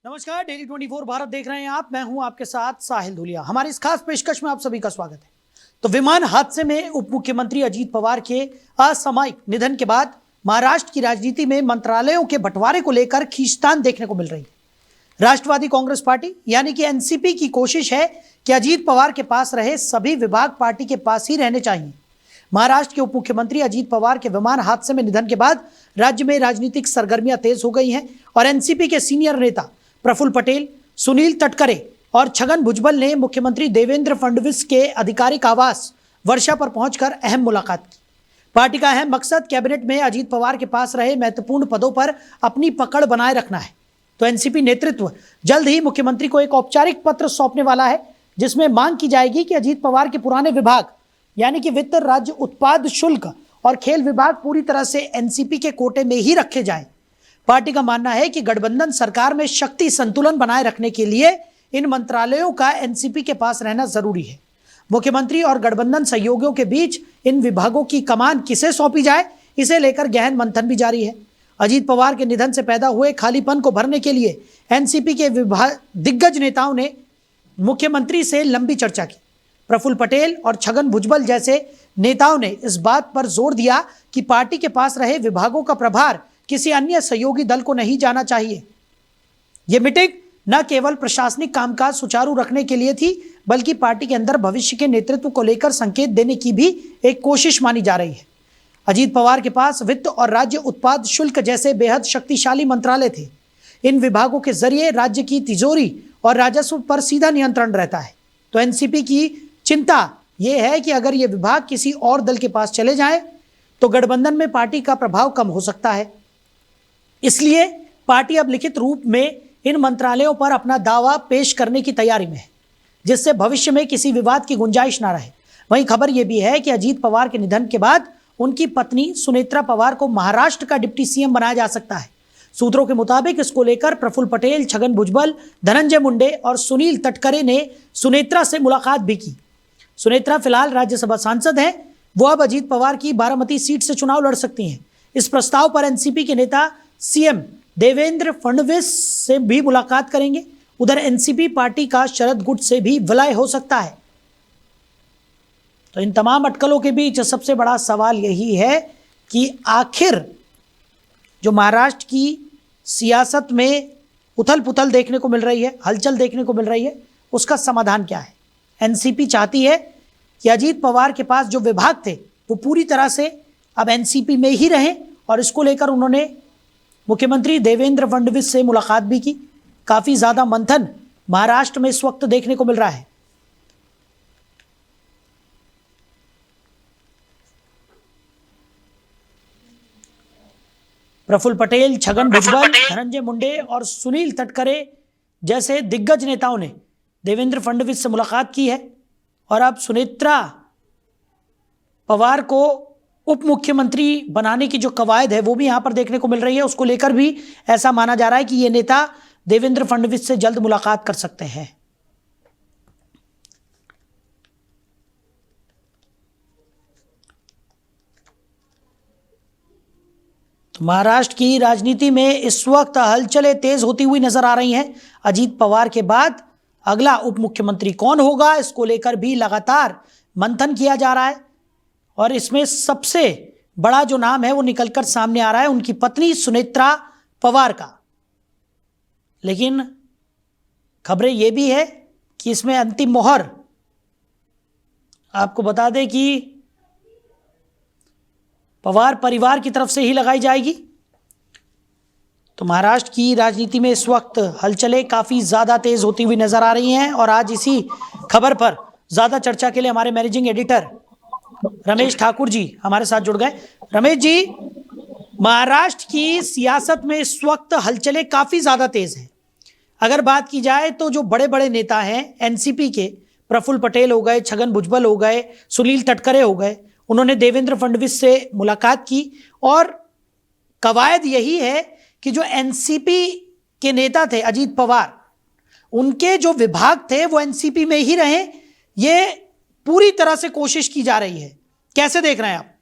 नमस्कार, डेली 24 भारत देख रहे हैं आप। मैं हूं आपके साथ साहिल धुलिया। हमारी इस खास पेशकश में आप सभी का स्वागत है। तो विमान हादसे में उप मुख्यमंत्री अजीत पवार के असामयिक निधन के बाद महाराष्ट्र की राजनीति में मंत्रालयों के बंटवारे को लेकर खींचतान देखने को मिल रही है। राष्ट्रवादी कांग्रेस पार्टी यानी कि एनसीपी की कोशिश है कि अजीत पवार के पास रहे सभी विभाग पार्टी के पास ही रहने चाहिए। महाराष्ट्र के उप मुख्यमंत्री अजीत पवार के विमान हादसे में निधन के बाद राज्य में राजनीतिक सरगर्मियां तेज हो गई हैं और एनसीपी के सीनियर नेता प्रफुल्ल पटेल, सुनील तटकरे और छगन भुजबल ने मुख्यमंत्री देवेंद्र फडणवीस के आधिकारिक आवास वर्षा पर पहुंचकर अहम मुलाकात की। पार्टी का अहम मकसद कैबिनेट में अजीत पवार के पास रहे महत्वपूर्ण पदों पर अपनी पकड़ बनाए रखना है। तो एनसीपी नेतृत्व जल्द ही मुख्यमंत्री को एक औपचारिक पत्र सौंपने वाला है, जिसमें मांग की जाएगी कि अजीत पवार के पुराने विभाग यानी कि वित्त, राज्य उत्पाद शुल्क और खेल विभाग पूरी तरह से एनसीपी के कोटे में ही रखे जाए। पार्टी का मानना है कि गठबंधन सरकार में शक्ति संतुलन बनाए रखने के लिए इन मंत्रालयों का एनसीपी के पास रहना जरूरी है। मुख्यमंत्री और गठबंधन सहयोगियों के बीच इन विभागों की कमान किसे सौंपी जाए, इसे लेकर गहन मंथन भी जारी है। अजीत पवार के निधन से पैदा हुए खालीपन को भरने के लिए एनसीपी के दिग्गज नेताओं ने मुख्यमंत्री से लंबी चर्चा की। प्रफुल्ल पटेल और छगन भुजबल जैसे नेताओं ने इस बात पर जोर दिया कि पार्टी के पास रहे विभागों का प्रभार किसी अन्य सहयोगी दल को नहीं जाना चाहिए। यह मीटिंग न केवल प्रशासनिक कामकाज सुचारू रखने के लिए थी, बल्कि पार्टी के अंदर भविष्य के नेतृत्व को लेकर संकेत देने की भी एक कोशिश मानी जा रही है। अजीत पवार के पास वित्त और राज्य उत्पाद शुल्क जैसे बेहद शक्तिशाली मंत्रालय थे। इन विभागों के जरिए राज्य की तिजोरी और राजस्व पर सीधा नियंत्रण रहता है। तो एनसीपी की चिंता यह है कि अगर ये विभाग किसी और दल के पास चले जाएं, तो गठबंधन में पार्टी का प्रभाव कम हो सकता है। इसलिए पार्टी अब लिखित रूप में इन मंत्रालयों पर अपना दावा पेश करने की तैयारी में है, जिससे भविष्य में किसी विवाद की गुंजाइश ना रहे। वहीं खबर यह भी है कि अजीत पवार के निधन के बाद उनकी पत्नी सुनेत्रा पवार को महाराष्ट्र का डिप्टी सीएम बनाया जा सकता है। सूत्रों के मुताबिक इसको लेकर प्रफुल्ल पटेल, छगन भुजबल, धनंजय मुंडे और सुनील तटकरे ने सुनेत्रा से मुलाकात भी की। सुनेत्रा फिलहाल राज्यसभा सांसद हैं। वो अब अजीत पवार की बारामती सीट से चुनाव लड़ सकती हैं। इस प्रस्ताव पर एनसीपी के नेता सीएम देवेंद्र फडणवीस से भी मुलाकात करेंगे। उधर एनसीपी पार्टी का शरद गुट से भी विलय हो सकता है। तो इन तमाम अटकलों के बीच सबसे बड़ा सवाल यही है कि आखिर जो महाराष्ट्र की सियासत में उथल पुथल देखने को मिल रही है, हलचल देखने को मिल रही है, उसका समाधान क्या है। एनसीपी चाहती है कि अजीत पवार के पास जो विभाग थे वो पूरी तरह से अब एनसीपी में ही रहें, और इसको लेकर उन्होंने मुख्यमंत्री देवेंद्र फडणवीस से मुलाकात भी की। काफी ज्यादा मंथन महाराष्ट्र में इस वक्त देखने को मिल रहा है। प्रफुल्ल पटेल, छगन भुजबल, धनंजय मुंडे और सुनील तटकरे जैसे दिग्गज नेताओं ने देवेंद्र फडणवीस से मुलाकात की है, और अब सुनेत्रा पवार को उप मुख्यमंत्री बनाने की जो कवायद है वो भी यहां पर देखने को मिल रही है। उसको लेकर भी ऐसा माना जा रहा है कि ये नेता देवेंद्र फडणवीस से जल्द मुलाकात कर सकते हैं। तो महाराष्ट्र की राजनीति में इस वक्त हलचलें तेज होती हुई नजर आ रही हैं। अजीत पवार के बाद अगला उप मुख्यमंत्री कौन होगा, इसको लेकर भी लगातार मंथन किया जा रहा है, और इसमें सबसे बड़ा जो नाम है वो निकलकर सामने आ रहा है उनकी पत्नी सुनेत्रा पवार का। लेकिन खबरें ये भी है कि इसमें अंतिम मोहर आपको बता दें कि पवार परिवार की तरफ से ही लगाई जाएगी। तो महाराष्ट्र की राजनीति में इस वक्त हलचलें काफी ज्यादा तेज होती हुई नजर आ रही हैं, और आज इसी खबर पर ज्यादा चर्चा के लिए हमारे मैनेजिंग एडिटर रमेश ठाकुर जी हमारे साथ जुड़ गए। रमेश जी, महाराष्ट्र की सियासत में इस वक्त हलचलें काफी ज्यादा तेज हैं। अगर बात की जाए तो जो बड़े बड़े नेता हैं एनसीपी के, प्रफुल्ल पटेल हो गए, छगन भुजबल हो गए, सुनील तटकरे हो गए, उन्होंने देवेंद्र फडणवीस से मुलाकात की, और कवायद यही है कि जो एनसीपी के नेता थे अजीत पवार, उनके जो विभाग थे वो एनसीपी में ही रहें, ये पूरी तरह से कोशिश की जा रही है। कैसे देख रहे हैं आप?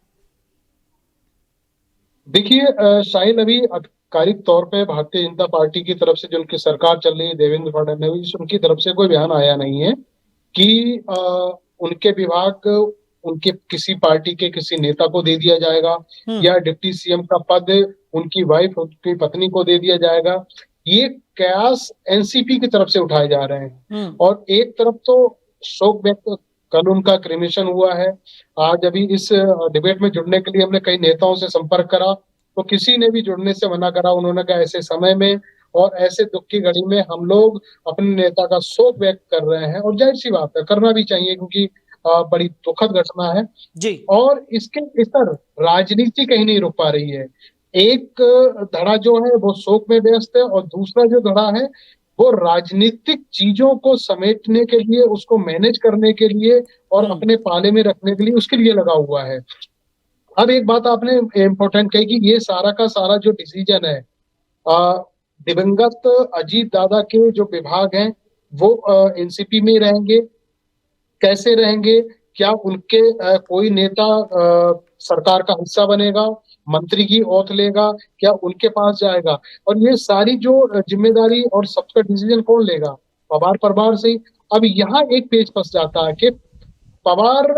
देखिए साहिल, अभी आधिकारिक तौर पे भारतीय जनता पार्टी की तरफ से जो उनकी सरकार चल रही है, देवेंद्र फडणवीस, उनकी तरफ से कोई बयान आया नहीं है कि उनके विभाग उनके किसी पार्टी के किसी नेता को दे दिया जाएगा या डिप्टी सीएम का पद उनकी वाइफ, उनकी पत्नी को दे दिया जाएगा। ये कयास एनसीपी की तरफ से उठाए जा रहे हैं। और एक तरफ तो शोक व्यक्त, कल उनका क्रिमेशन हुआ है। आज अभी इस डिबेट में जुड़ने के लिए हमने कई नेताओं से संपर्क करा तो किसी ने भी जुड़ने से मना करा। उन्होंने कहा ऐसे समय में और ऐसे दुख की घड़ी में हम लोग अपने नेता का शोक व्यक्त कर रहे हैं, और जाहिर सी बात है करना भी चाहिए क्योंकि बड़ी दुखद घटना है जी। और इसके इतर राजनीति कहीं नहीं रुक पा रही है। एक धड़ा जो है वो शोक में व्यस्त है और दूसरा जो धड़ा है वो राजनीतिक चीजों को समेटने के लिए, उसको मैनेज करने के लिए और अपने पाले में रखने के लिए उसके लिए लगा हुआ है। अब एक बात आपने इम्पोर्टेंट कही कि ये सारा का सारा जो डिसीजन है दिवंगत अजीत दादा के जो विभाग हैं वो एनसीपी में रहेंगे। कैसे रहेंगे? क्या उनके कोई नेता सरकार का हिस्सा बनेगा, मंत्री की ओथ लेगा, क्या उनके पास जाएगा? और ये सारी जो जिम्मेदारी और सबका डिसीजन कौन लेगा? पवार परिवार से ही। अब यहाँ एक पेच फंस जाता है कि पवार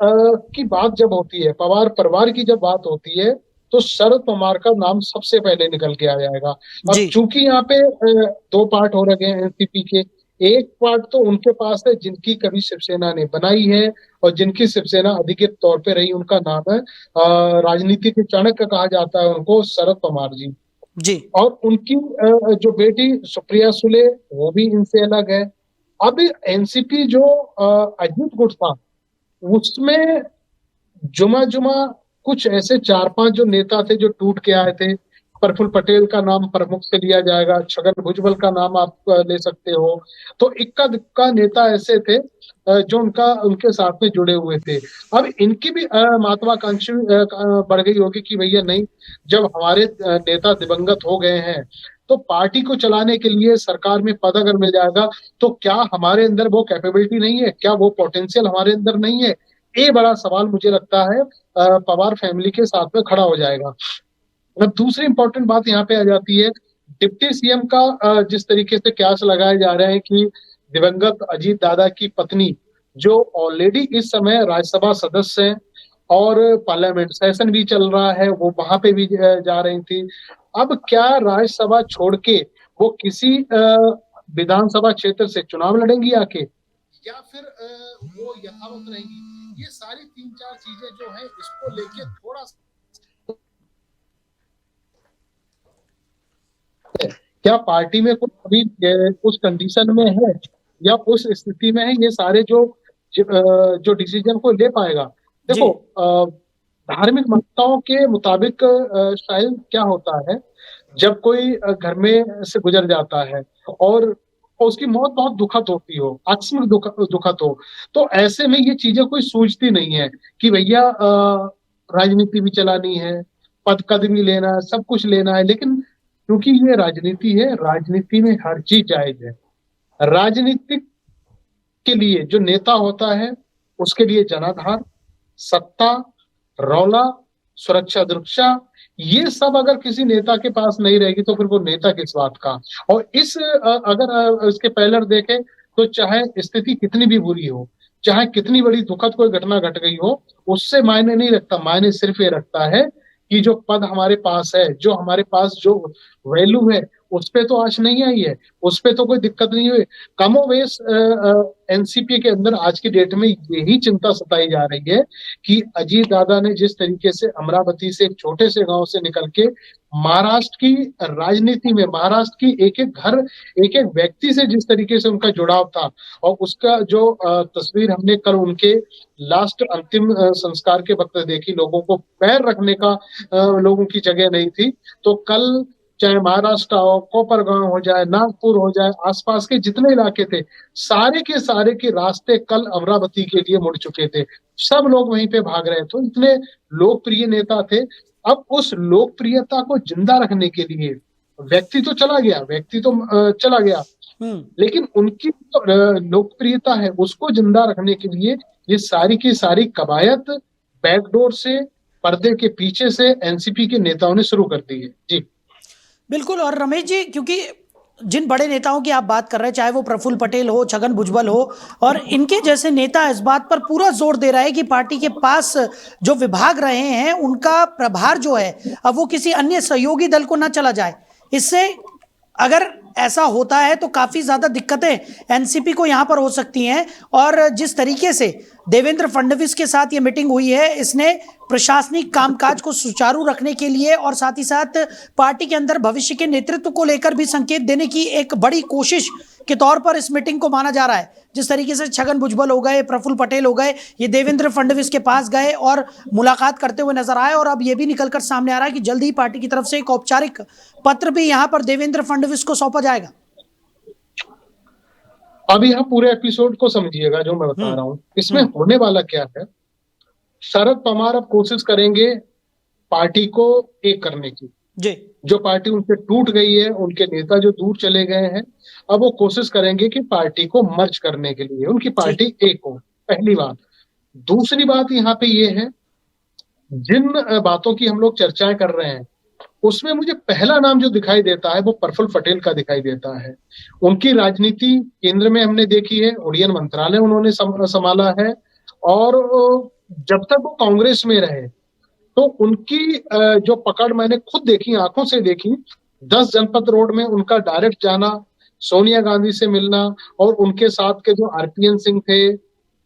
की बात जब होती है, पवार परिवार की जब बात होती है तो शरद पवार का नाम सबसे पहले निकल के आ जाएगा। अब चूंकि यहाँ पे दो पार्ट हो रखे हैं एनसीपी के, एक पार्ट तो उनके पास है जिनकी कभी शिवसेना ने बनाई है और जिनकी शिवसेना अधिकृत तौर पे रही, उनका नाम है राजनीति के चाणक्य कहा जाता है उनको, शरद पवार जी। और उनकी जो बेटी सुप्रिया सुले वो भी इनसे अलग है। अब एनसीपी जो अजीत गुट था उसमें जुमा कुछ ऐसे 4-5 जो नेता थे जो टूट के आए थे। प्रफुल्ल पटेल का नाम प्रमुख से लिया जाएगा, छगन भुजबल का नाम आप ले सकते हो। तो इक्का दुक्का नेता ऐसे थे जो उनके साथ में जुड़े हुए थे। अब इनकी भी महत्वाकांक्षी बढ़ गई होगी कि भैया नहीं, जब हमारे नेता दिवंगत हो गए हैं तो पार्टी को चलाने के लिए सरकार में पद अगर मिल जाएगा तो क्या हमारे अंदर वो कैपेबिलिटी नहीं है, क्या वो पोटेंशियल हमारे अंदर नहीं है? ये बड़ा सवाल मुझे लगता है पवार फैमिली के साथ में खड़ा हो जाएगा। अब दूसरी इंपॉर्टेंट बात यहाँ पे आ जाती है डिप्टी सीएम का जिस तरीके से क्यास लगाए जा रहे हैं कि दिवंगत अजीत दादा की पत्नी जो ऑलरेडी इस समय राज्यसभा सदस्य हैं और पार्लियामेंट सेशन भी चल रहा है, वो वहां पे भी जा रही थी। अब क्या राज्यसभा छोड़ के वो किसी विधानसभा क्षेत्र से चुनाव लड़ेंगी आके, या फिर वो यथावत रहेंगी? ये सारी 3-4 चीजें जो है इसको लेके थोड़ा क्या पार्टी में कुछ अभी उस कंडीशन में है या उस स्थिति में है ये सारे जो डिसीजन को ले पाएगा? देखो धार्मिक मान्यताओं के मुताबिक शायद क्या होता है जब कोई घर में से गुजर जाता है और उसकी मौत बहुत दुखद होती हो, आकस्मिक दुखद हो, तो ऐसे में ये चीजें कोई सूझती नहीं है कि भैया राजनीति भी चलानी है, पद भी लेना है, सब कुछ लेना है। लेकिन क्योंकि ये राजनीति है, राजनीति में हर चीज जायज है। राजनीतिक के लिए जो नेता होता है उसके लिए जनाधार, सत्ता, रौला, सुरक्षा दृक्षा, ये सब अगर किसी नेता के पास नहीं रहेगी तो फिर वो नेता किस बात का? और अगर इसके पहले देखें तो चाहे स्थिति कितनी भी बुरी हो, चाहे कितनी बड़ी दुखद कोई घटना घट गई हो, उससे मायने नहीं रखता। मायने सिर्फ ये रखता है कि जो पद हमारे पास है, जो हमारे पास जो वैल्यू है, उस पे तो आज नहीं आई है, उस पे तो कोई दिक्कत नहीं हुई। कमोवेश एनसीपी के अंदर आज की डेट में यही चिंता सताई जा रही है कि अजीत दादा ने जिस तरीके से अमरावती से एक छोटे से गांव से निकल के महाराष्ट्र की राजनीति में, महाराष्ट्र की एक घर, एक व्यक्ति से जिस तरीके से उनका जुड़ाव था, और उसका जो तस्वीर हमने कल उनके लास्ट अंतिम संस्कार के वक्त देखी, लोगों को पैर रखने का लोगों की जगह नहीं थी। तो कल चाहे महाराष्ट्र हो, कोपरगांव हो जाए, नागपुर हो जाए, आसपास के जितने इलाके थे, सारे के रास्ते कल अमरावती के लिए मुड़ चुके थे। सब लोग वहीं पे भाग रहे थे, इतने लोकप्रिय नेता थे। अब उस लोकप्रियता को जिंदा रखने के लिए व्यक्ति तो चला गया, लेकिन उनकी लोकप्रियता है उसको जिंदा रखने के लिए ये सारी की सारी कवायद बैकडोर से, पर्दे के पीछे से एनसीपी के नेताओं ने शुरू कर दी है। जी बिल्कुल। और रमेश जी, क्योंकि जिन बड़े नेताओं की आप बात कर रहे हैं, चाहे वो प्रफुल्ल पटेल हो, छगन भुजबल हो, और इनके जैसे नेता इस बात पर पूरा जोर दे रहा है कि पार्टी के पास जो विभाग रहे हैं उनका प्रभार जो है अब वो किसी अन्य सहयोगी दल को ना चला जाए। इससे अगर ऐसा होता है तो काफी ज्यादा दिक्कतें एनसीपी को यहां पर हो सकती हैं। और जिस तरीके से देवेंद्र फडणवीस के साथ ये मीटिंग हुई है, इसने प्रशासनिक कामकाज को सुचारू रखने के लिए और साथ ही साथ पार्टी के अंदर भविष्य के नेतृत्व को लेकर भी संकेत देने की एक बड़ी कोशिश के तौर पर इस मीटिंग को माना जा रहा है। जिस तरीके से छगन भुजबल हो गए, प्रफुल्ल पटेल हो गए, ये देवेंद्र फडणवीस के पास गए और मुलाकात करते हुए नजर आए, और अब ये भी निकलकर सामने आ रहा है कि जल्द ही पार्टी की तरफ से एक औपचारिक पत्र भी यहां पर देवेंद्र फडणवीस को सौंपा जाएगा। अब यहाँ पूरे एपिसोड को समझिएगा जो मैं बता रहा हूँ। इसमें होने वाला क्या है, शरद पवार अब कोशिश करेंगे पार्टी को एक करने की। जी। जो पार्टी उनसे टूट गई है, उनके नेता जो दूर चले गए हैं, अब वो कोशिश करेंगे कि पार्टी को मर्ज करने के लिए उनकी पार्टी एक हो। पहली बात। दूसरी बात यहाँ पे ये है, जिन बातों की हम लोग चर्चाएं कर रहे हैं उसमें मुझे पहला नाम जो दिखाई देता है वो प्रफुल्ल पटेल का दिखाई देता है। उनकी राजनीति केंद्र में हमने देखी है, उड्डयन मंत्रालय उन्होंने संभाला है, और जब तक वो कांग्रेस में रहे तो उनकी जो पकड़ मैंने खुद देखी, आंखों से देखी, 10 जनपद रोड में उनका डायरेक्ट जाना, सोनिया गांधी से मिलना, और उनके साथ के जो आरपीएन सिंह थे,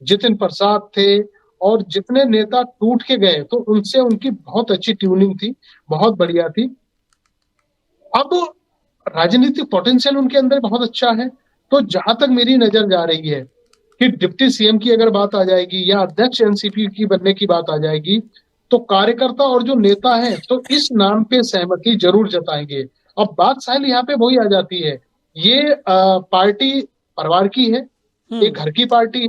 जितिन प्रसाद थे, और जितने नेता टूट के गए तो उनसे उनकी बहुत अच्छी ट्यूनिंग थी, बहुत बढ़िया थी। अब राजनीतिक पोटेंशियल उनके अंदर बहुत अच्छा है। तो जहां तक मेरी नजर जा रही है कि डिप्टी सीएम की अगर बात आ जाएगी या अध्यक्ष एनसीपी की बनने की बात आ जाएगी, तो कार्यकर्ता और जो नेता हैं तो इस नाम पे सहमति जरूर जताएंगे। अब बात साहिल यहाँ पे वही आ जाती है, ये पार्टी परिवार की है, एक घर की पार्टी है।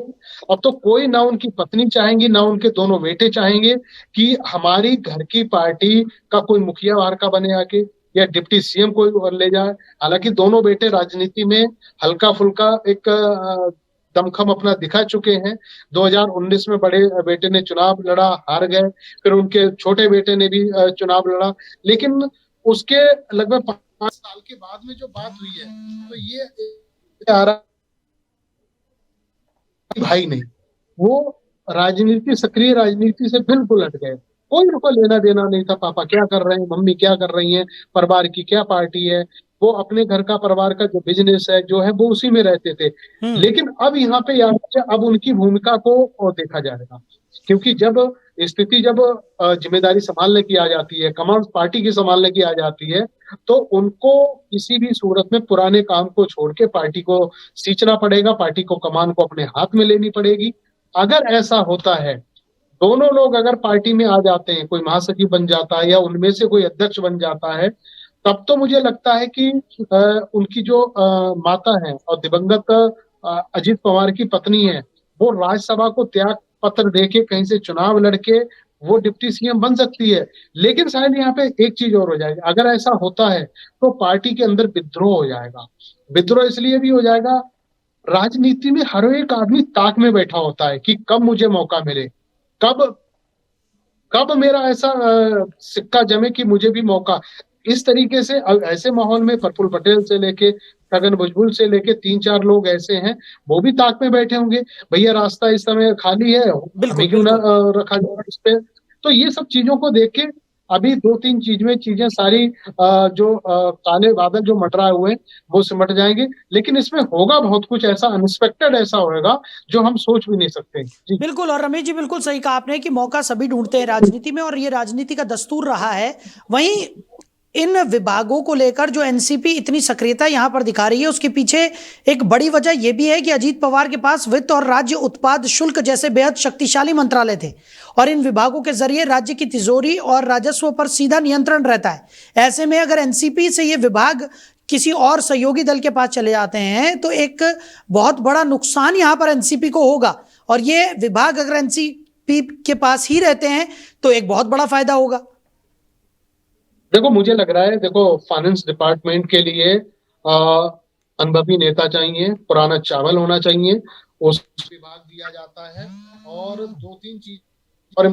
अब तो कोई ना उनकी पत्नी चाहेंगी ना उनके दोनों बेटे चाहेंगे कि हमारी घर की पार्टी का कोई मुखिया बाहर का बने आके, या डिप्टी सीएम कोई ले जाए। हालांकि दोनों बेटे राजनीति में हल्का फुल्का एक दमखम अपना दिखा चुके हैं। 2019 में बड़े बेटे ने चुनाव लड़ा, हार गए, फिर उनके छोटे बेटे ने भी चुनाव लड़ा, लेकिन उसके लगभग 5 साल के बाद में जो बात हुई है तो ये आ रहा भाई नहीं, वो राजनीति, सक्रिय राजनीति से बिल्कुल हट गए। कोई उनको लेना देना नहीं था, पापा क्या कर रहे हैं, मम्मी क्या कर रही हैं, परिवार की क्या पार्टी है। वो अपने घर का, परिवार का जो बिजनेस है जो है वो उसी में रहते थे। लेकिन अब यहाँ पे अब उनकी भूमिका को देखा जाएगा, क्योंकि जब स्थिति जब जिम्मेदारी संभालने की आ जाती है, कमान पार्टी की संभालने की आ जाती है, तो उनको किसी भी सूरत में पुराने काम को छोड़ के पार्टी को सींचना पड़ेगा, पार्टी को कमान को अपने हाथ में लेनी पड़ेगी। अगर ऐसा होता है, दोनों लोग अगर पार्टी में आ जाते हैं, कोई महासचिव बन जाता है या उनमें से कोई अध्यक्ष बन जाता है, तब तो मुझे लगता है कि उनकी जो माता है और दिवंगत अजीत पवार की पत्नी है, वो राज्यसभा को त्याग पत्र देके कहीं से चुनाव लड़के वो डिप्टी सीएम बन सकती है। लेकिन शायद यहाँ पे एक चीज और हो जाएगी, अगर ऐसा होता है तो पार्टी के अंदर विद्रोह हो जाएगा। विद्रोह इसलिए भी हो जाएगा, राजनीति में हर एक आदमी ताक में बैठा होता है कि कब मुझे मौका मिले, कब कब मेरा ऐसा सिक्का जमे कि मुझे भी मौका। इस तरीके से ऐसे माहौल में प्रफुल्ल पटेल से लेके छगन भुजबल से लेके 3-4 लोग ऐसे हैं, वो भी ताक में बैठे होंगे, भैया रास्ता इस समय खाली है, हमें क्यों ना रखा जाए इस पे। तो ये सब चीजों को देख के अभी 2-3 चीजें सारी जो काले बादल जो मंडराए हुए हैं वो सिमट जाएंगे। लेकिन इसमें होगा बहुत कुछ ऐसा अनएक्सपेक्टेड ऐसा होगा जो हम सोच भी नहीं सकते। बिल्कुल। और रमेश जी, बिल्कुल सही कहा आपने कि मौका सभी ढूंढते हैं राजनीति में, और ये राजनीति का दस्तूर रहा है। वहीं इन विभागों को लेकर जो एनसीपी इतनी सक्रियता यहां पर दिखा रही है, उसके पीछे एक बड़ी वजह यह भी है कि अजीत पवार के पास वित्त और राज्य उत्पाद शुल्क जैसे बेहद शक्तिशाली मंत्रालय थे, और इन विभागों के जरिए राज्य की तिजोरी और राजस्व पर सीधा नियंत्रण रहता है। ऐसे में अगर एनसीपी से ये विभाग किसी और सहयोगी दल के पास चले जाते हैं तो एक बहुत बड़ा नुकसान यहां पर एनसीपी को होगा, और ये विभाग अगर एनसीपी के पास ही रहते हैं तो एक बहुत बड़ा फायदा होगा। देखो मुझे लग रहा है, देखो फाइनेंस डिपार्टमेंट के लिए अनुभवी नेता चाहिए, पुराना चावल होना चाहिए, उस विभाग दिया जाता है। और 2-3 चीज और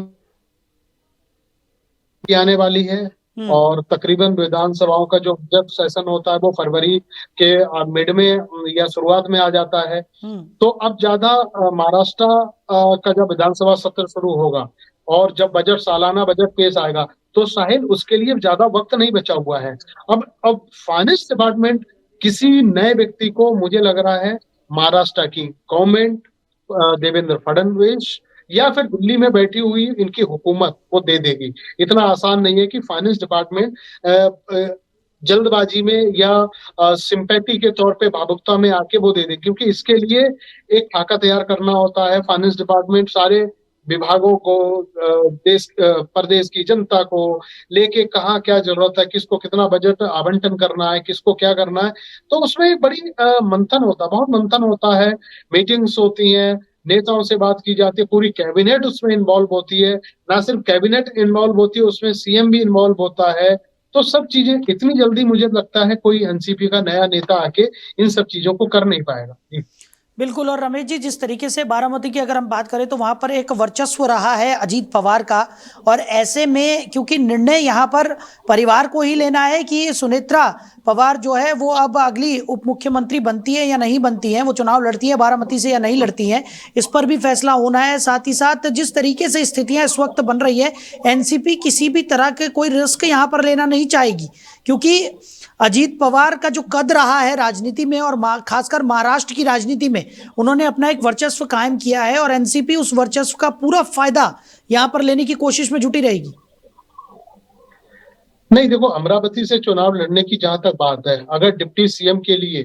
आने वाली है, और तकरीबन विधानसभाओं का जो जब सेशन होता है वो फरवरी के मिड में या शुरुआत में आ जाता है। तो अब ज्यादा महाराष्ट्र का जब विधानसभा सत्र शुरू होगा और जब बजट सालाना बजट पेश आएगा तो शायद उसके लिए ज्यादा वक्त नहीं बचा हुआ है। अब फाइनेंस डिपार्टमेंट किसी नए व्यक्ति को, मुझे लग रहा है महाराष्ट्र की गवर्नमेंट, देवेंद्र फडणवीस या फिर दिल्ली में बैठी हुई इनकी हुकूमत वो दे देगी। इतना आसान नहीं है कि फाइनेंस डिपार्टमेंट जल्दबाजी में या सिंपैथी के तौर पे, भावुकता में आके वो दे दे, क्योंकि इसके लिए एक खाका तैयार करना होता है। फाइनेंस डिपार्टमेंट सारे विभागों को, प्रदेश की जनता को लेके कहाँ क्या जरूरत है, किसको कितना बजट आवंटन करना है, किसको क्या करना है, तो उसमें एक बड़ी मंथन होता है, बहुत मंथन होता है। मीटिंग्स होती हैं, नेताओं से बात की जाती है, पूरी कैबिनेट उसमें इन्वॉल्व होती है। ना सिर्फ कैबिनेट इन्वॉल्व होती है, उसमें सीएम भी इन्वॉल्व होता है। तो सब चीजें इतनी जल्दी मुझे लगता है कोई एनसीपी का नया नेता आके इन सब चीजों को कर नहीं पाएगा। बिल्कुल। और रमेश जी, जिस तरीके से बारामती की अगर हम बात करें तो वहां पर एक वर्चस्व रहा है अजीत पवार का, और ऐसे में क्योंकि निर्णय यहां पर परिवार को ही लेना है कि सुनेत्रा पवार जो है वो अब अगली उप मुख्यमंत्री बनती है या नहीं बनती है, वो चुनाव लड़ती है बारामती से या नहीं लड़ती है, इस पर भी फैसला होना है। साथ ही साथ जिस तरीके से स्थितियां इस वक्त बन रही है, एनसीपी किसी भी तरह के कोई रिस्क यहाँ पर लेना नहीं चाहेगी, क्योंकि अजीत पवार का जो कद रहा है राजनीति में और खासकर महाराष्ट्र की राजनीति में, उन्होंने अपना एक वर्चस्व कायम किया है और एनसीपी उस वर्चस्व का पूरा फायदा यहां पर लेने की कोशिश में जुटी रहेगी। नहीं, देखो, अमरावती से चुनाव लड़ने की जहां तक बात है, अगर डिप्टी सीएम के लिए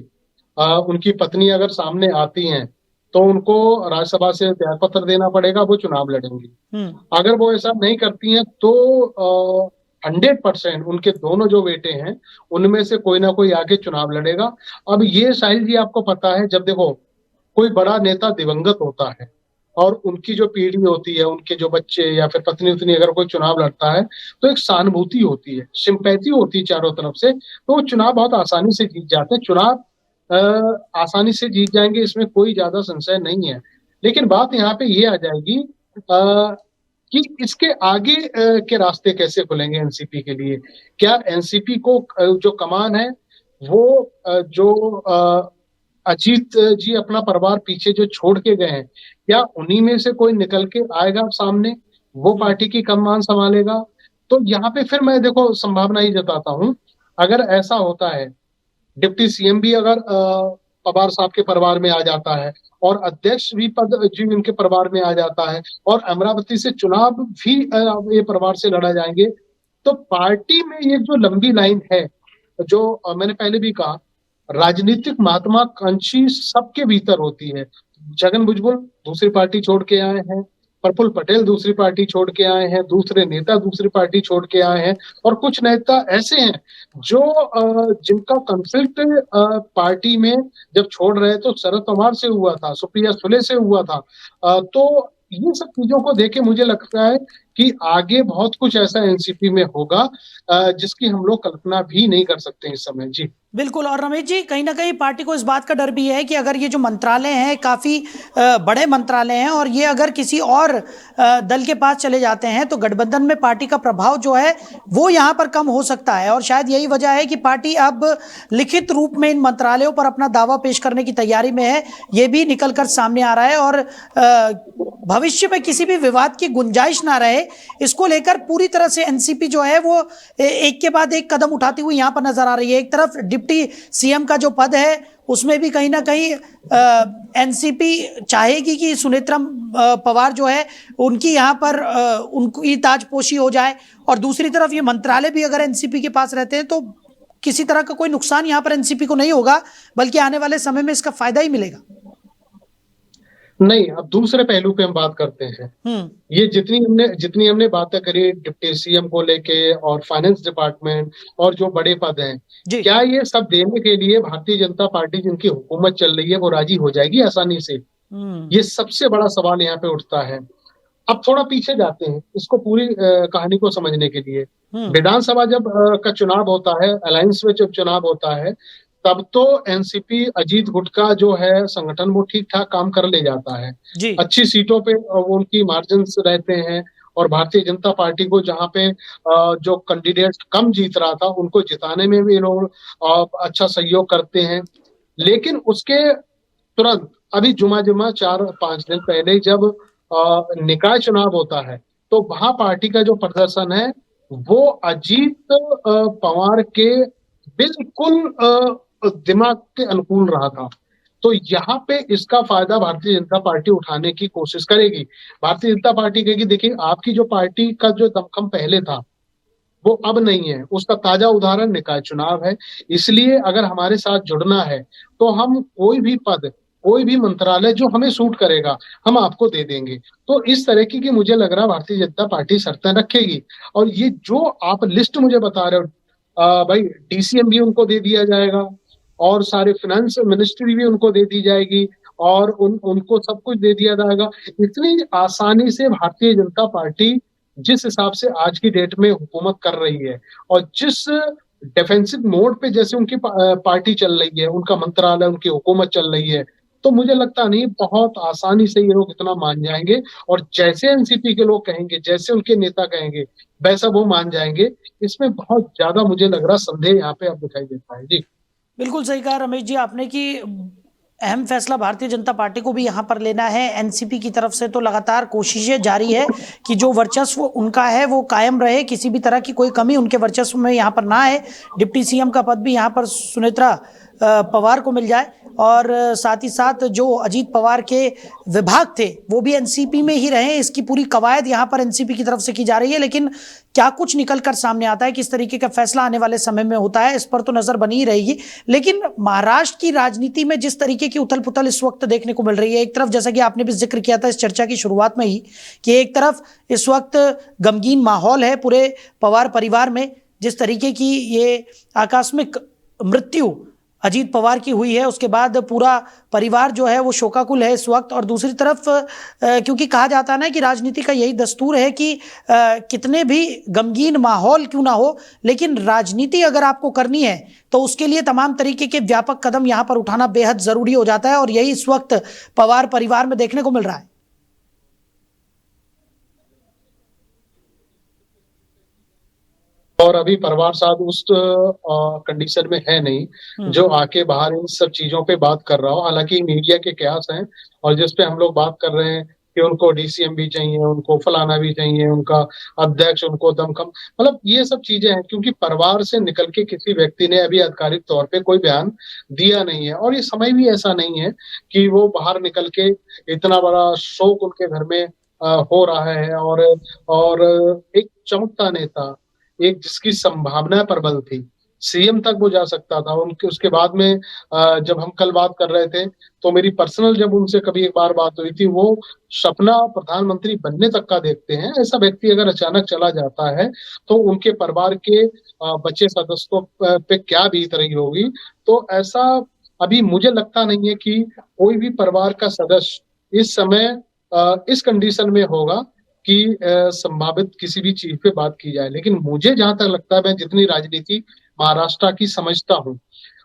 उनकी पत्नी अगर सामने आती हैं तो उनको राज्यसभा से त्याग पत्र देना पड़ेगा, वो चुनाव लड़ेंगी। अगर वो ऐसा नहीं करती हैं तो 100% उनके दोनों जो बेटे हैं उनमें से कोई ना कोई आगे चुनाव लड़ेगा। अब ये साहिल जी, आपको पता है, जब देखो कोई बड़ा नेता दिवंगत होता है और उनकी जो पीढ़ी होती है, उनके जो बच्चे या फिर पत्नी उतनी अगर कोई चुनाव लड़ता है तो एक सहानुभूति होती है, सिंपैथी होती है चारों तरफ से, तो वो चुनाव बहुत आसानी से जीत जाते हैं। चुनाव आसानी से जीत जाएंगे, इसमें कोई ज्यादा संशय नहीं है। लेकिन बात यहाँ पे ये आ जाएगी कि इसके आगे के रास्ते कैसे खुलेंगे एनसीपी के लिए। क्या एनसीपी को जो कमान है वो जो अजीत जी अपना परिवार पीछे जो छोड़ के गए हैं, क्या उन्हीं में से कोई निकल के आएगा सामने, वो पार्टी की कमान संभालेगा? तो यहाँ पे फिर मैं देखो संभावना ही जताता हूँ, अगर ऐसा होता है, डिप्टी सीएम भी अगर पवार साहब के परिवार में आ जाता है और अध्यक्ष भी पद जी उनके परिवार में आ जाता है और अमरावती से चुनाव भी ये परिवार से लड़ा जाएंगे, तो पार्टी में ये जो लंबी लाइन है, जो मैंने पहले भी कहा, राजनीतिक महत्वाकांक्षी सबके भीतर होती है। छगन भुजबल दूसरी पार्टी छोड़ के आए हैं, प्रफुल्ल पटेल दूसरी पार्टी छोड़ के आए हैं, दूसरे नेता दूसरी पार्टी छोड़ के आए हैं, और कुछ नेता ऐसे हैं जो जिनका कंफ्लिक्ट पार्टी में जब छोड़ रहे तो शरद पवार से हुआ था, सुप्रिया सुले से हुआ था। तो ये सब चीजों को देखे मुझे लगता है कि आगे बहुत कुछ ऐसा एनसीपी में होगा जिसकी हम लोग कल्पना भी नहीं कर सकते इस समय। जी बिल्कुल। और रमेश जी, कहीं ना कहीं पार्टी को इस बात का डर भी है कि अगर ये जो मंत्रालय हैं काफ़ी बड़े मंत्रालय हैं और ये अगर किसी और दल के पास चले जाते हैं तो गठबंधन में पार्टी का प्रभाव जो है वो यहाँ पर कम हो सकता है, और शायद यही वजह है कि पार्टी अब लिखित रूप में इन मंत्रालयों पर अपना दावा पेश करने की तैयारी में है। ये भी निकल कर सामने आ रहा है, और भविष्य में किसी भी विवाद की गुंजाइश ना रहे, इसको लेकर पूरी तरह से एनसीपी जो है वो एक के बाद एक कदम उठाती हुई यहाँ पर नजर आ रही है। एक तरफ डिप्टी सीएम का जो पद है उसमें भी कहीं ना कहीं एनसीपी चाहेगी कि सुनेत्रा पवार जो है उनकी यहाँ पर उनकी ताजपोशी हो जाए, और दूसरी तरफ ये मंत्रालय भी अगर एनसीपी के पास रहते हैं तो किसी तरह का कोई नुकसान यहाँ पर एनसीपी को नहीं होगा, बल्कि आने वाले समय में इसका फायदा ही मिलेगा। नहीं, अब दूसरे पहलू पे हम बात करते हैं। ये जितनी हमने बातें करी डिप्टी सीएम को लेके और फाइनेंस डिपार्टमेंट और जो बड़े पद हैं, क्या ये सब देने के लिए भारतीय जनता पार्टी जिनकी हुकूमत चल रही है वो राजी हो जाएगी आसानी से? ये सबसे बड़ा सवाल यहाँ पे उठता है। अब थोड़ा पीछे जाते हैं इसको पूरी कहानी को समझने के लिए। विधानसभा जब का चुनाव होता है, अलायंस में जब चुनाव होता है, तब तो एनसीपी अजीत गुट का जो है संगठन वो ठीक ठाक काम कर ले जाता है। अच्छी सीटों पे वो उनकी मार्जिन्स रहते हैं और भारतीय जनता पार्टी को जहां पे जो कैंडिडेट कम जीत रहा था उनको जिताने में भी ये लोग अच्छा सहयोग करते हैं। लेकिन उसके तुरंत अभी जुमा 4-5 दिन पहले जब निकाय चुनाव होता है तो वहां पार्टी का जो प्रदर्शन है वो अजीत पवार के बिल्कुल दिमाग के अनुकूल रहा था। तो यहाँ पे इसका फायदा भारतीय जनता पार्टी उठाने की कोशिश करेगी। भारतीय जनता पार्टी कहेगी देखिए आपकी जो पार्टी का जो दमखम पहले था वो अब नहीं है, उसका ताजा उदाहरण निकाय चुनाव है। इसलिए अगर हमारे साथ जुड़ना है तो हम कोई भी पद, कोई भी मंत्रालय जो हमें सूट करेगा हम आपको दे देंगे। तो इस तरह की मुझे लग रहा है भारतीय जनता पार्टी शर्तें रखेगी। और ये जो आप लिस्ट मुझे बता रहे हो भाई, डीसीएम भी उनको दे दिया जाएगा और सारे फाइनेंस मिनिस्ट्री भी उनको दे दी जाएगी और उनको सब कुछ दे दिया जाएगा। इतनी आसानी से भारतीय जनता पार्टी जिस हिसाब से आज की डेट में हुकूमत कर रही है और जिस डिफेंसिव मोड पे जैसे उनकी पार्टी चल रही है, उनका मंत्रालय, उनकी हुकूमत चल रही है, तो मुझे लगता नहीं बहुत आसानी से ये लोग इतना मान जाएंगे। और जैसे एनसीपी के लोग कहेंगे, जैसे उनके नेता कहेंगे, वैसा वो मान जाएंगे। इसमें बहुत ज्यादा मुझे लग रहा संदेह यहाँ पे अब दिखाई देता है। जी बिल्कुल सही कहा रमेश जी आपने कि अहम फैसला भारतीय जनता पार्टी को भी यहाँ पर लेना है। एनसीपी की तरफ से तो लगातार कोशिशें जारी है कि जो वर्चस्व उनका है वो कायम रहे, किसी भी तरह की कोई कमी उनके वर्चस्व में यहाँ पर ना है। डिप्टी सीएम का पद भी यहाँ पर सुनेत्रा पवार को मिल जाए और साथ ही साथ जो अजीत पवार के विभाग थे वो भी एनसीपी में ही रहे। इसकी पूरी कवायद यहाँ पर एनसीपी की तरफ से की जा रही है। लेकिन क्या कुछ निकल कर सामने आता है, किस तरीके का फैसला आने वाले समय में होता है, इस पर तो नजर बनी ही रहेगी। लेकिन महाराष्ट्र की राजनीति में जिस तरीके की उथल पुथल इस वक्त देखने को मिल रही है, एक तरफ जैसा कि आपने भी जिक्र किया था इस चर्चा की शुरुआत में ही कि एक तरफ इस वक्त गमगीन माहौल है पूरे पवार परिवार में, जिस तरीके की ये आकस्मिक मृत्यु अजीत पवार की हुई है उसके बाद पूरा परिवार जो है वो शोकाकुल है इस वक्त। और दूसरी तरफ क्योंकि कहा जाता है ना कि राजनीति का यही दस्तूर है कि कितने भी गमगीन माहौल क्यों ना हो, लेकिन राजनीति अगर आपको करनी है तो उसके लिए तमाम तरीके के व्यापक कदम यहाँ पर उठाना बेहद जरूरी हो जाता है और यही इस वक्त पवार परिवार में देखने को मिल रहा है। और अभी परिवार साथ उस कंडीशन में है नहीं जो आके बाहर इन सब चीजों पे बात कर रहा हो। हालांकि मीडिया के कयास हैं और जिस पे हम लोग बात कर रहे हैं कि उनको डीसीएम भी चाहिए, उनको फलाना भी चाहिए, उनका अध्यक्ष, उनको दमखम, मतलब ये सब चीजें हैं क्योंकि परिवार से निकल के किसी व्यक्ति ने अभी आधिकारिक तौर पे कोई बयान दिया नहीं है। और ये समय भी ऐसा नहीं है कि वो बाहर निकल के इतना बड़ा शोक उनके घर में हो रहा है। और एक चमकता नेता, एक जिसकी संभावना प्रबल थी, सीएम तक वो जा सकता था। उनके उसके बाद में जब हम कल बात कर रहे थे तो मेरी पर्सनल जब उनसे कभी एक बार बात हुई थी, वो सपना प्रधानमंत्री बनने तक का देखते हैं। ऐसा व्यक्ति अगर अचानक चला जाता है तो उनके परिवार के बच्चे सदस्यों पे क्या बीत रही होगी। तो ऐसा अभी मुझे लगता नहीं है कि कोई भी परिवार का सदस्य इस समय इस कंडीशन में होगा कि संभावित किसी भी चीज पे बात की जाए। लेकिन मुझे जहां तक लगता है, मैं जितनी राजनीति महाराष्ट्र की समझता हूँ,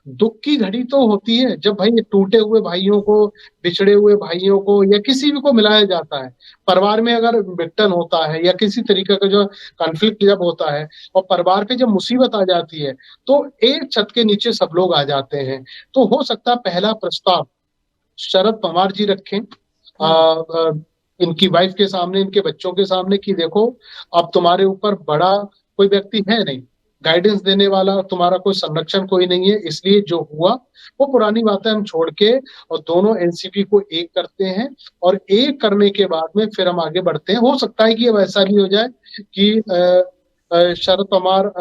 दुख की घड़ी तो होती है जब भाई टूटे हुए भाइयों को, बिछड़े हुए भाइयों को या किसी भी को मिलाया जाता है। परिवार में अगर विघटन होता है या किसी तरीके का जो कॉन्फ्लिक्ट जब होता है और परिवार पे जब मुसीबत आ जाती है तो एक छत के नीचे सब लोग आ जाते हैं। तो हो सकता है पहला प्रस्ताव शरद पवार जी रखें इनकी वाइफ के सामने, इनके बच्चों के सामने कि देखो अब तुम्हारे ऊपर बड़ा कोई व्यक्ति है नहीं, गाइडेंस देने वाला तुम्हारा कोई संरक्षण कोई नहीं है, इसलिए जो हुआ वो पुरानी बातें हम छोड़ के और दोनों एनसीपी को एक करते हैं और एक करने के बाद में फिर हम आगे बढ़ते हैं। हो सकता है कि अब ऐसा भी हो जाए कि शरद पवार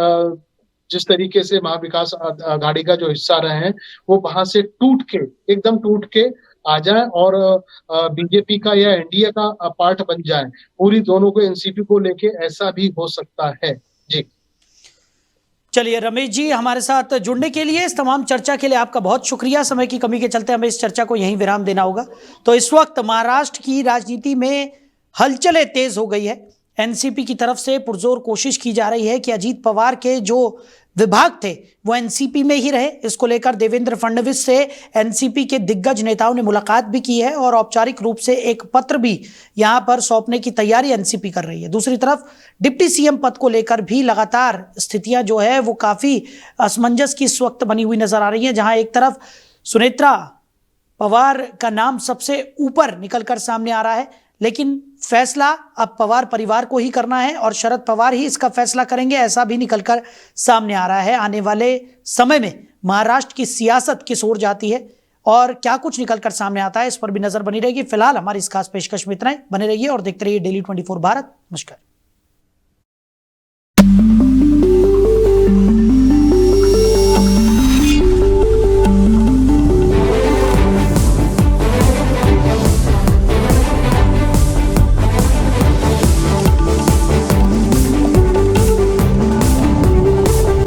जिस तरीके से महाविकास आघाड़ी का जो हिस्सा रहे हैं वो वहां से एकदम टूट के आ जाए और बीजेपी का या एनडीए का पार्ट बन जाए, पूरी दोनों को एनसीपी को लेके, ऐसा भी हो सकता है। जी चलिए रमेश जी, हमारे साथ जुड़ने के लिए, इस तमाम चर्चा के लिए आपका बहुत शुक्रिया। समय की कमी के चलते हमें इस चर्चा को यहीं विराम देना होगा। तो इस वक्त महाराष्ट्र की राजनीति में हलचलें तेज हो गई है। एनसीपी की तरफ से पुरजोर कोशिश की जा रही है कि अजीत पवार के जो विभाग थे वो एनसीपी में ही रहे। इसको लेकर देवेंद्र फडणवीस से एनसीपी के दिग्गज नेताओं ने मुलाकात भी की है और औपचारिक रूप से एक पत्र भी यहां पर सौंपने की तैयारी एनसीपी कर रही है। दूसरी तरफ डिप्टी सीएम पद को लेकर भी लगातार स्थितियां जो है वो काफी असमंजस की इस वक्त बनी हुई नजर आ रही है, जहां एक तरफ सुनेत्रा पवार का नाम सबसे ऊपर निकलकर सामने आ रहा है, लेकिन फैसला अब पवार परिवार को ही करना है और शरद पवार ही इसका फैसला करेंगे, ऐसा भी निकलकर सामने आ रहा है। आने वाले समय में महाराष्ट्र की सियासत किस ओर जाती है और क्या कुछ निकलकर सामने आता है, इस पर भी नजर बनी रहेगी। फिलहाल हमारी इस खास पेशकश में इतना ही। बने रहिए और देखते रहिए डेली 24 भारत। नमस्कार।